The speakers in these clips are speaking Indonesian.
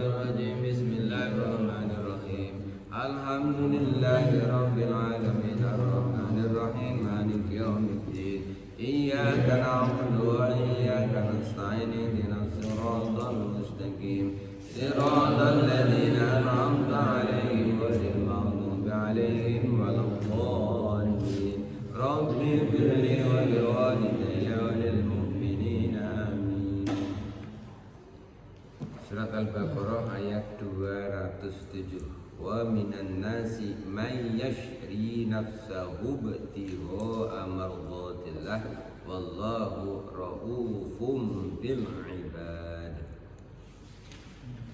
بسم الله الرحمن الرحيم الحمد لله رب العالمين الرحمن الرحيم مالك يوم الدين إياك نعبد وإياك نستعين اهدنا الصراط المستقيم صراط الذين أنعمت عليهم غير المغضوب عليهم ولا الضالين رب اغفر لي ولوالدي وللمؤمنين آمين. Surat Al-Baqarah ayat 207. Wa minan nasi may yashri nafsahu ibtigha'a mardatillah wallahu raufum bil ibad.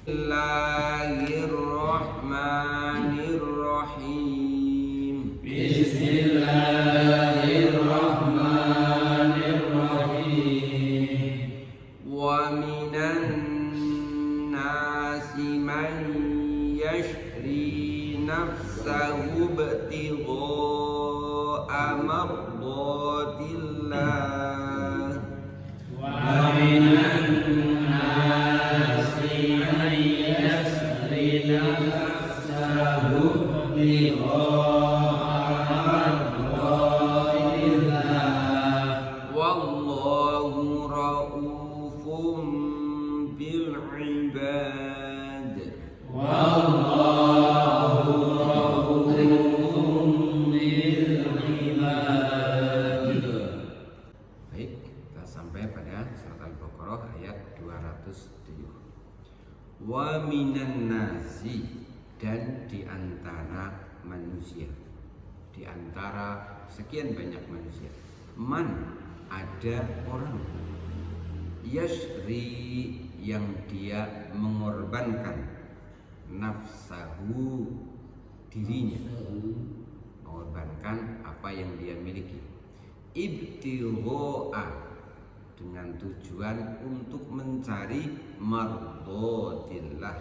Bismillahirrahmanirrahim. Bismillahirrahmanirrahim. Wa minan nasi man yashri nafsahu ibtigha'a mardatillah Wa minan nasi man yashri nafsahu ibtigha'a mardatillah wallahu raufum bil ibad. Wallahu raufum bil ibad. Baik, kita sampai pada surat Al-Baqarah ayat 207. Wa minan nasi, dan di antara manusia, di antara sekian banyak manusia, man, ada orang, yashri, yang dia mengorbankan, nafsahu, dirinya, mengorbankan apa yang dia miliki, ibtigha'a, dengan tujuan untuk mencari mardatillah,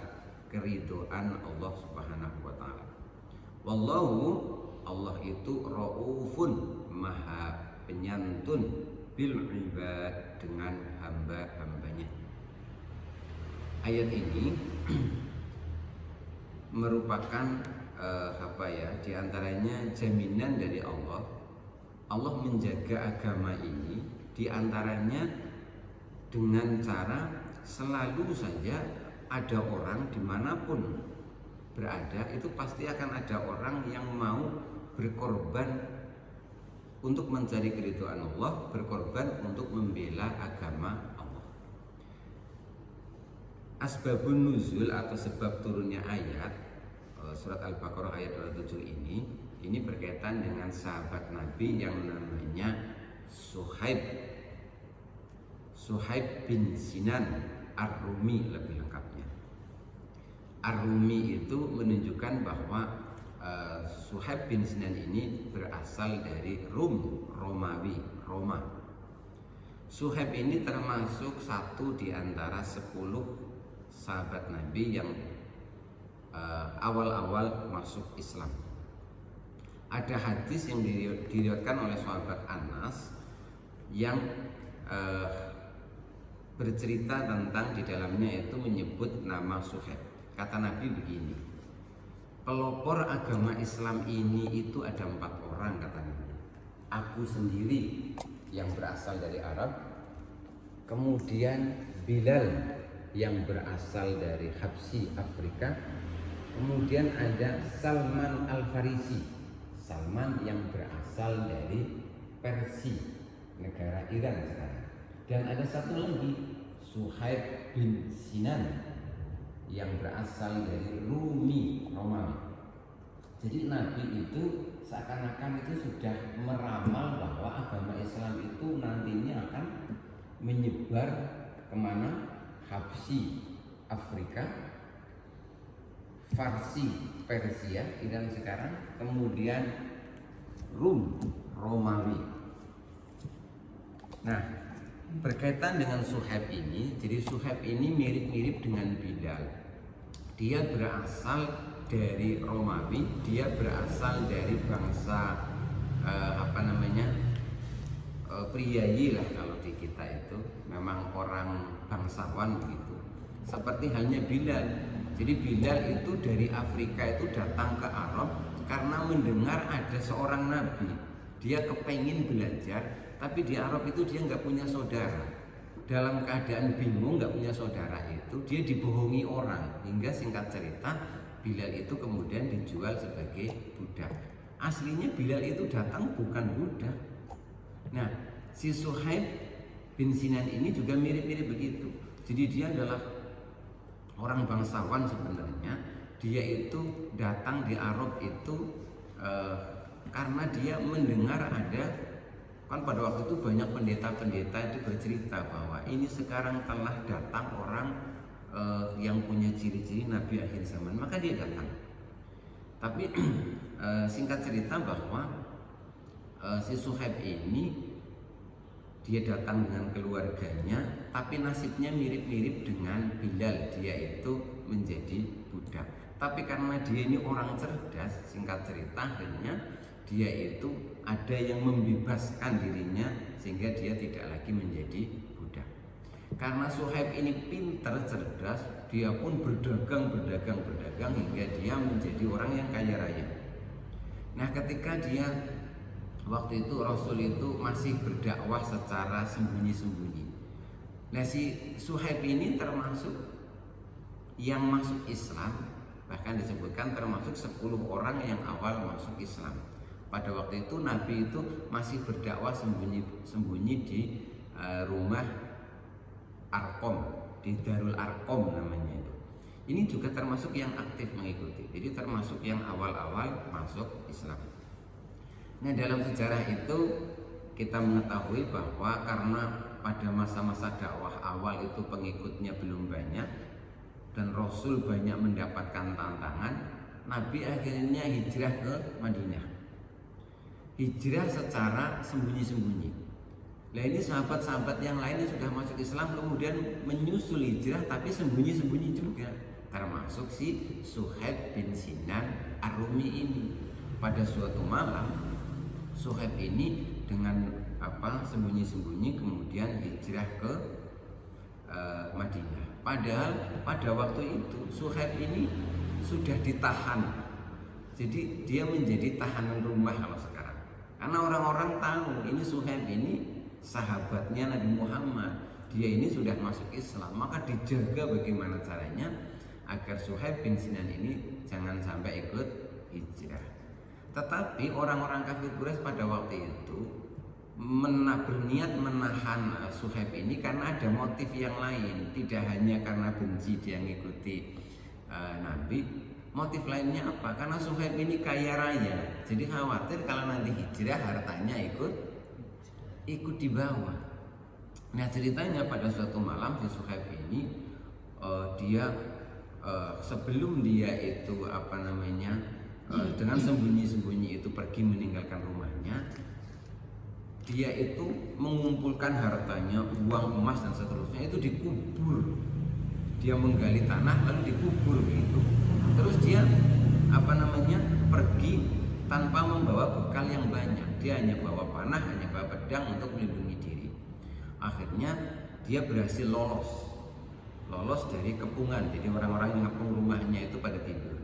keridhaan Allah Subhanahu wa taala. Wallahu, Allah itu raufun, maha penyantun, bil ibad, dengan hamba-hambanya. Ayat ini merupakan di antaranya jaminan dari Allah. Allah menjaga agama ini di antaranya dengan cara selalu saja ada orang dimanapun berada, itu pasti akan ada orang yang mau berkorban untuk mencari keridhaan Allah, berkorban untuk membela agama Allah. Asbabun nuzul atau sebab turunnya ayat surat Al-Baqarah ayat 27 ini berkaitan dengan sahabat Nabi yang namanya Suhaib bin Sinan Ar-Rumi, lebih lengkapnya. Ar-Rumi itu menunjukkan bahwa Suhaib bin Sinan ini berasal dari Romawi, Roma. Suhaib ini termasuk satu di antara 10 sahabat Nabi yang awal-awal masuk Islam. Ada hadis yang diriwayatkan oleh sahabat Anas yang bercerita tentang, di dalamnya itu menyebut nama Suhaib. Kata Nabi begini, pelopor agama Islam ini itu ada 4 orang, kata Nabi. Aku sendiri yang berasal dari Arab, kemudian Bilal yang berasal dari Habsi, Afrika, kemudian ada Salman Al-Farisi, Salman yang berasal dari Persia, negara Iran sekarang. Dan ada satu lagi, Suhaib bin Sinan, yang berasal dari Romawi. Jadi Nabi itu seakan-akan itu sudah meramal bahwa agama Islam itu nantinya akan menyebar kemana? Habsi, Afrika, Farsi, Persia, Iran sekarang, kemudian Romawi. Nah, berkaitan dengan Suhaib ini, jadi Suhaib ini mirip-mirip dengan Bilal. Dia berasal dari Romawi, dia berasal dari bangsa priyayi lah kalau di kita itu, memang orang bangsawan begitu. Seperti halnya Bilal. Jadi Bilal itu dari Afrika itu datang ke Arab karena mendengar ada seorang nabi. Dia kepengen belajar, tapi di Arab itu dia nggak punya saudara. Dalam keadaan bingung nggak punya saudara itu, dia dibohongi orang. Hingga singkat cerita, Bilal itu kemudian dijual sebagai budak. Aslinya Bilal itu datang bukan budak. Nah, si Suhaib bin Sinan ini juga mirip-mirip begitu. Jadi dia adalah orang bangsawan sebenarnya. Dia itu datang di Arab itu karena dia mendengar ada, kan pada waktu itu banyak pendeta-pendeta itu bercerita bahwa ini sekarang telah datang orang yang punya ciri-ciri Nabi akhir zaman, maka dia datang. Tapi singkat cerita bahwa si Suhaib ini dia datang dengan keluarganya, tapi nasibnya mirip-mirip dengan Bilal. Dia itu menjadi budak. Tapi karena dia ini orang cerdas, singkat cerita akhirnya dia itu ada yang membebaskan dirinya sehingga dia tidak lagi menjadi budak. Karena Suhaib ini pintar, cerdas, dia pun berdagang hingga dia menjadi orang yang kaya raya. Nah, ketika dia waktu itu Rasul itu masih berdakwah secara sembunyi-sembunyi. Nah, si Suhaib ini termasuk yang masuk Islam, bahkan disebutkan termasuk 10 orang yang awal masuk Islam. Pada waktu itu Nabi itu masih berdakwah sembunyi-sembunyi di rumah Arqam, di Darul Arqam namanya itu. Ini juga termasuk yang aktif mengikuti. Jadi termasuk yang awal-awal masuk Islam. Nah, dalam sejarah itu kita mengetahui bahwa karena pada masa-masa dakwah awal itu pengikutnya belum banyak dan Rasul banyak mendapatkan tantangan, Nabi akhirnya hijrah ke Madinah. Hijrah secara sembunyi-sembunyi. Nah, ini sahabat-sahabat yang lain yang sudah masuk Islam kemudian menyusul hijrah tapi sembunyi-sembunyi juga. Termasuk si Suhaib bin Sinan Ar-Rumi ini. Pada suatu malam Suhaib ini dengan sembunyi-sembunyi kemudian hijrah ke Madinah. Padahal pada waktu itu Suhaib ini sudah ditahan. Jadi dia menjadi tahanan rumah kalau sekarang. Karena orang-orang tahu ini Suhaib ini sahabatnya Nabi Muhammad. Dia ini sudah masuk Islam, maka dijaga bagaimana caranya agar Suhaib bin Sinan ini jangan sampai ikut hijrah. Tetapi orang-orang kafir Quraisy pada waktu itu berniat menahan Suhaib ini karena ada motif yang lain. Tidak hanya karena benci dia mengikuti Nabi. Motif lainnya apa? Karena Suhaib ini kaya raya. Jadi khawatir kalau nanti hijrah hartanya ikut dibawa. Nah, ceritanya pada suatu malam si Suhaib ini dia sebelum dia itu dengan sembunyi-sembunyi itu pergi meninggalkan rumahnya, dia itu mengumpulkan hartanya, uang, emas dan seterusnya itu dikubur. Dia menggali tanah lalu dikubur gitu. Terus dia pergi tanpa membawa bekal yang banyak. Dia hanya bawa panah, hanya bawa pedang untuk melindungi diri. Akhirnya dia berhasil lolos dari kepungan. Jadi orang-orang yang ngepung rumahnya itu pada tidur.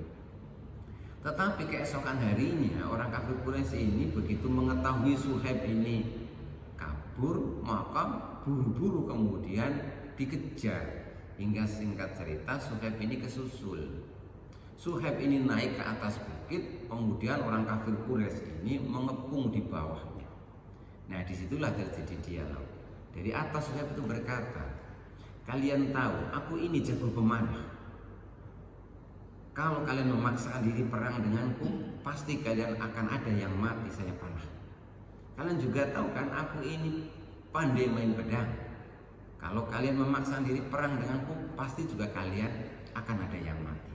Tetapi keesokan harinya orang kafir Quraisy ini begitu mengetahui Suhaib ini kabur, maka buru-buru kemudian dikejar. Hingga singkat cerita Suhaib ini kesusul. Suhaib ini naik ke atas bukit, kemudian orang kafir Quraisy ini mengepung di bawahnya. Nah, disitulah terjadi dialog. Dari atas Suhaib itu berkata, kalian tahu aku ini jago pemanah. Kalau kalian memaksakan diri perang denganku, pasti kalian akan ada yang mati saya panah. Kalian juga tahu kan aku ini pandai main pedang. Kalau kalian memaksakan diri perang denganku, pasti juga kalian akan ada yang mati.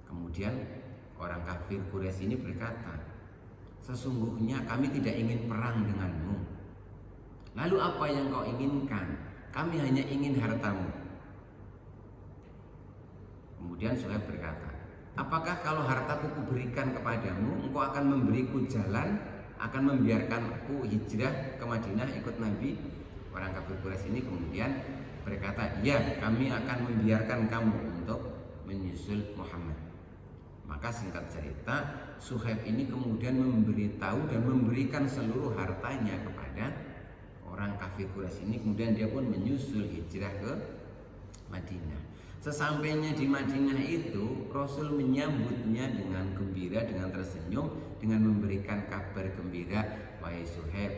Kemudian orang kafir Quraisy ini berkata, sesungguhnya kami tidak ingin perang denganmu. Lalu apa yang kau inginkan? Kami hanya ingin hartamu. Kemudian Suhaib berkata, apakah kalau hartaku kuberikan kepadamu, engkau akan memberiku jalan, akan membiarkanku hijrah ke Madinah ikut Nabi? Orang kafir Quraisy ini kemudian berkata, ya kami akan membiarkan kamu untuk menyusul Muhammad. Maka singkat cerita, Suhaib ini kemudian memberitahu dan memberikan seluruh hartanya kepada orang kafir Quraisy ini. Kemudian dia pun menyusul hijrah ke Madinah. Sesampainya di Madinah itu, Rasul menyambutnya dengan gembira, dengan tersenyum, dengan memberikan kabar gembira, wahai Suhaib,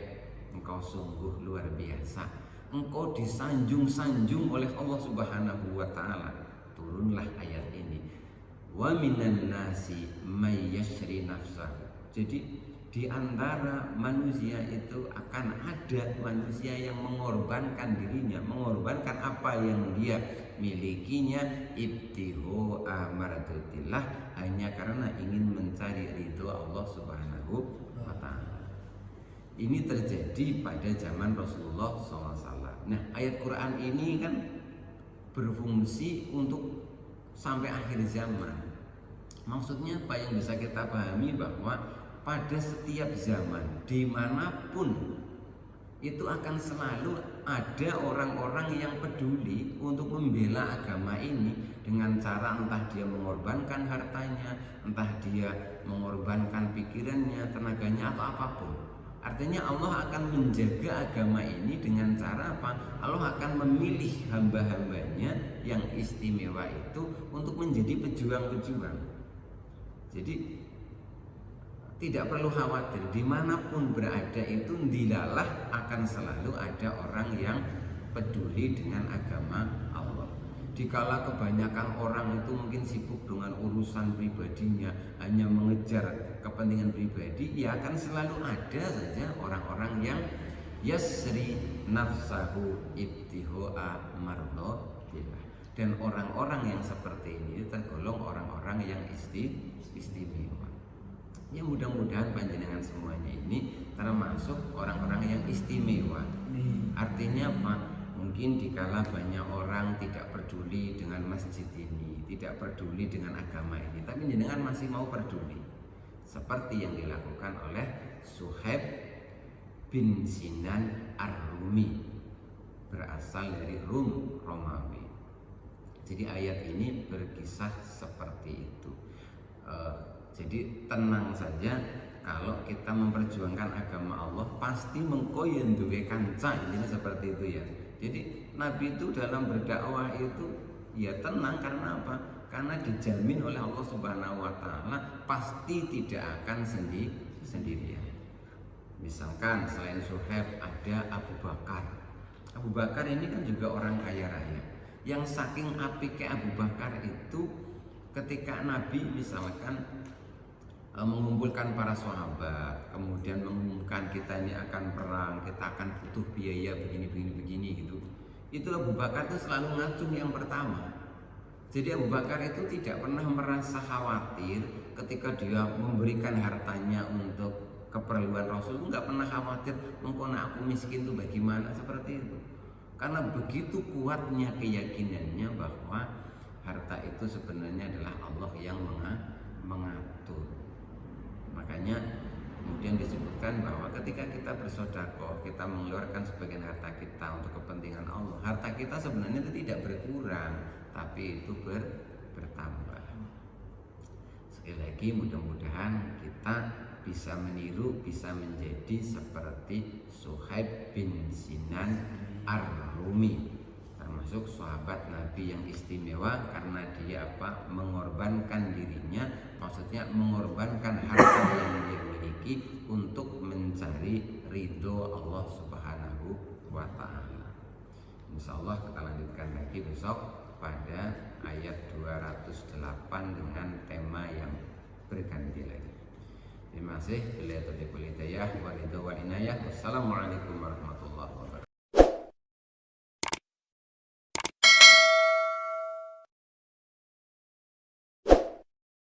engkau sungguh luar biasa. Engkau disanjung-sanjung oleh Allah Subhanahu wa taala. Turunlah ayat ini. Wa minan nasi may yashri nafsahu. Jadi di antara manusia itu akan ada manusia yang mengorbankan dirinya, mengorbankan apa yang dia milikinya, ibtihu amaratillah, hanya karena ingin mencari ridho Allah Subhanahu wa taala. Ini terjadi pada zaman Rasulullah SAW. Nah, ayat Quran ini kan berfungsi untuk sampai akhir zaman. Maksudnya apa yang bisa kita pahami, bahwa pada setiap zaman dimanapun itu akan selalu ada orang-orang yang peduli untuk membela agama ini dengan cara entah dia mengorbankan hartanya, entah dia mengorbankan pikirannya, tenaganya, atau apapun. Artinya Allah akan menjaga agama ini dengan cara apa? Allah akan memilih hamba-hambanya yang istimewa itu untuk menjadi pejuang-pejuang. Jadi tidak perlu khawatir, dimanapun berada itu dilalah akan selalu ada orang yang peduli dengan agama Allah. Dikala kebanyakan orang itu mungkin sibuk dengan urusan pribadinya, hanya mengejar kepentingan pribadi, ya akan selalu ada saja orang-orang yang yasri nafsahu ibtiho'a mardotillah. Dan orang-orang yang seperti ini tergolong orang-orang yang istimewa. Ya mudah-mudahan panjenengan semuanya ini termasuk orang-orang yang istimewa. Artinya apa? Mungkin dikala banyak orang tidak peduli dengan masjid ini, tidak peduli dengan agama ini, tapi jenengan masih mau peduli, seperti yang dilakukan oleh Suhaib bin Sinan Ar-Rumi, berasal dari Rum, Romawi. Jadi ayat ini berkisah seperti itu. Jadi tenang saja, kalau kita memperjuangkan agama Allah pasti mengkoyen duwe kanca, intinya seperti itu ya. Jadi Nabi itu dalam berdakwah itu ya tenang, karena apa? Karena dijamin oleh Allah Subhanahu wa taala pasti tidak akan sendirian. Misalkan selain Suhaib ada Abu Bakar. Abu Bakar ini kan juga orang kaya raya. Yang saking apiknya Abu Bakar itu, ketika Nabi misalkan mengumpulkan para sahabat, kemudian mengumumkan kita ini akan perang, kita akan butuh biaya begini gitu. Itu Abu Bakar itu selalu ngacung yang pertama. Jadi Abu Bakar itu tidak pernah merasa khawatir ketika dia memberikan hartanya untuk keperluan Rasul, nggak pernah khawatir mengkona aku miskin itu bagaimana, seperti itu. Karena begitu kuatnya keyakinannya bahwa harta itu sebenarnya adalah Allah yang mengatur. Makanya kemudian disebutkan bahwa ketika kita bersedekah, kita mengeluarkan sebagian harta kita untuk kepentingan Allah, harta kita sebenarnya itu tidak berkurang, tapi itu bertambah. Sekali lagi mudah-mudahan kita bisa meniru, bisa menjadi seperti Suhaib bin Sinan Ar-Rumi, termasuk sahabat Nabi yang istimewa karena dia apa? Mengorbankan dirinya, maksudnya mengorbankan harta yang dia miliki untuk mencari ridho Allah Subhanahu wa taala. Insyaallah kita lanjutkan lagi besok pada ayat 208 dengan tema yang berganti lagi. Terima kasih. Wassalamualaikum warahmatullahi wabarakatuh.